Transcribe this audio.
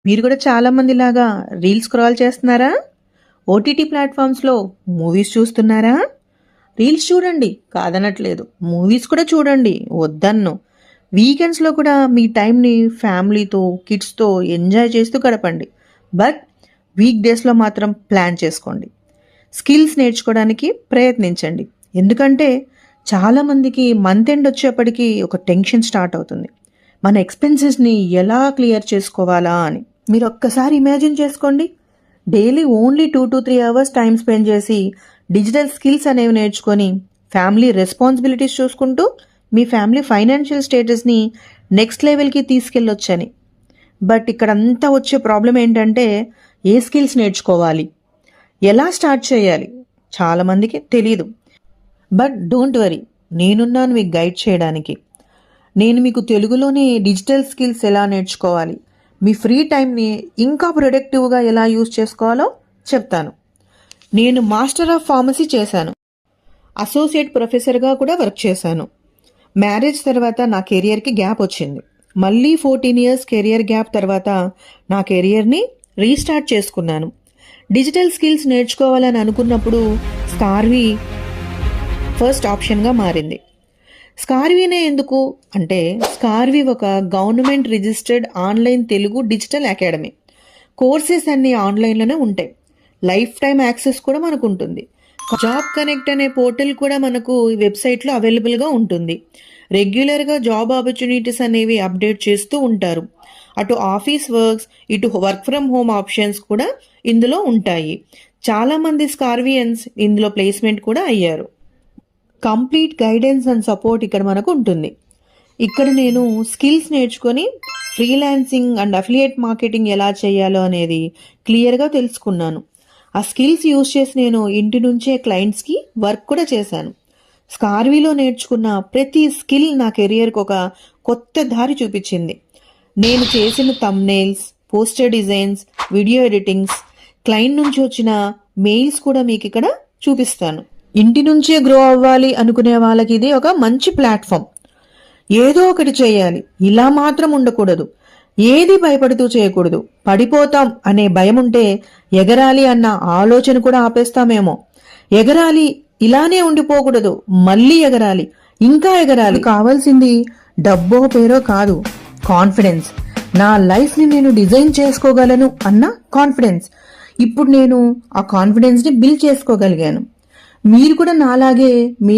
మీరు కూడా చాలా మందిలాగా రీల్స్ స్క్రాల్ చేస్తున్నారా? ఓటీటీ ప్లాట్ఫామ్స్‌లో మూవీస్ చూస్తున్నారా? రీల్స్ చూడండి, కాదనట్లేదు. మూవీస్ కూడా చూడండి, వద్దన్ను. వీకెండ్స్‌లో కూడా మీ టైంని ఫ్యామిలీతో, కిడ్స్‌తో ఎంజాయ్ చేస్తూ గడపండి. బట్ వీక్ డేస్‌లో మాత్రం ప్లాన్ చేసుకోండి. స్కిల్స్ నేర్చుకోవడానికి ప్రయత్నించండి. ఎందుకంటే చాలామందికి మంత్ ఎండ్ వచ్చేప్పటికి ఒక టెన్షన్ స్టార్ట్ అవుతుంది. మన ఎక్స్‌పెన్సెస్‌ని ఎలా క్లియర్ చేసుకోవాలా అని. మీరు ఒక్కసారి ఇమాజిన్ చేసుకోండి. Daily only 2-3 hours time spend చేసి డిజిటల్ స్కిల్స్ అనేవి నేర్చుకొని ఫ్యామిలీ రెస్పాన్సిబిలిటీస్ చూసుకుంటూ మీ ఫ్యామిలీ ఫైనాన్షియల్ స్టేటస్ని నెక్స్ట్ లెవెల్కి తీసుకెళ్ళొచ్చని. బట్ ఇక్కడంతా వచ్చే ప్రాబ్లం ఏంటంటే ఏ స్కిల్స్ నేర్చుకోవాలి, ఎలా స్టార్ట్ చేయాలి చాలామందికి తెలీదు. బట్ డోంట్ వరీ, నేనున్నాను మీకు గైడ్ చేయడానికి. నేను మీకు తెలుగులోనే డిజిటల్ స్కిల్స్ ఎలా నేర్చుకోవాలి, మీ ఫ్రీ టైంని ఇంకా ప్రొడక్టివ్గా ఎలా యూజ్ చేసుకోవాలో చెప్తాను. నేను మాస్టర్ ఆఫ్ ఫార్మసీ చేశాను, అసోసియేట్ ప్రొఫెసర్గా కూడా వర్క్ చేశాను. మ్యారేజ్ తర్వాత నా కెరియర్కి గ్యాప్ వచ్చింది. మళ్ళీ 14 ఇయర్స్ కెరియర్ గ్యాప్ తర్వాత నా కెరియర్ని రీస్టార్ట్ చేసుకున్నాను. డిజిటల్ స్కిల్స్ నేర్చుకోవాలని అనుకున్నప్పుడు స్కార్వీ ఫస్ట్ ఆప్షన్గా మారింది. స్కార్వీనే ఎందుకు అంటే, స్కార్వీ ఒక government registered online Telugu digital academy. Courses అన్నీ ఆన్లైన్లోనే ఉంటాయి. లైఫ్ టైం యాక్సెస్ కూడా మనకు ఉంటుంది. జాబ్ కనెక్ట్ అనే పోర్టల్ కూడా మనకు వెబ్సైట్లో అవైలబుల్గా ఉంటుంది. రెగ్యులర్గా జాబ్ ఆపర్చునిటీస్ అనేవి అప్డేట్ చేస్తూ ఉంటారు. అటు ఆఫీస్ వర్క్స్, ఇటు వర్క్ ఫ్రమ్ హోమ్ ఆప్షన్స్ కూడా ఇందులో ఉంటాయి. చాలామంది స్కార్వియన్స్ ఇందులో ప్లేస్మెంట్ కూడా అయ్యారు. కంప్లీట్ గైడెన్స్ అండ్ సపోర్ట్ ఇక్కడ మనకు ఉంటుంది. ఇక్కడ నేను స్కిల్స్ నేర్చుకొని ఫ్రీలాన్సింగ్ అండ్ అఫిలియేట్ మార్కెటింగ్ ఎలా చేయాలో అనేది క్లియర్గా తెలుసుకున్నాను. ఆ స్కిల్స్ యూజ్ చేసి నేను ఇంటి నుంచే క్లయింట్స్కి వర్క్ కూడా చేశాను. స్కార్వీలో నేర్చుకున్న ప్రతి స్కిల్ నా కెరియర్కి ఒక కొత్త దారి చూపించింది. నేను చేసిన thumbnails, poster designs, video editings, client నుంచి వచ్చిన మెయిల్స్ కూడా మీకు ఇక్కడ చూపిస్తాను. ఇంటి నుంచే గ్రో అవ్వాలి అనుకునే వాళ్ళకి ఇది ఒక మంచి ప్లాట్ఫామ్. ఏదో ఒకటి చేయాలి, ఇలా మాత్రం ఉండకూడదు. ఏది భయపడుతూ చేయకూడదు. పడిపోతాం అనే భయం ఉంటే ఎగరాలి అన్న ఆలోచన కూడా ఆపేస్తామేమో. ఎగరాలి, ఇలానే ఉండిపోకూడదు, మళ్ళీ ఎగరాలి, ఇంకా ఎగరాలి. కావాల్సింది డబ్బో పేరో కాదు, కాన్ఫిడెన్స్. నా లైఫ్ని నేను డిజైన్ చేసుకోగలను అన్న కాన్ఫిడెన్స్. ఇప్పుడు నేను ఆ కాన్ఫిడెన్స్ని బిల్డ్ చేసుకోగలిగాను. మీరు కూడా నాలాగే మీ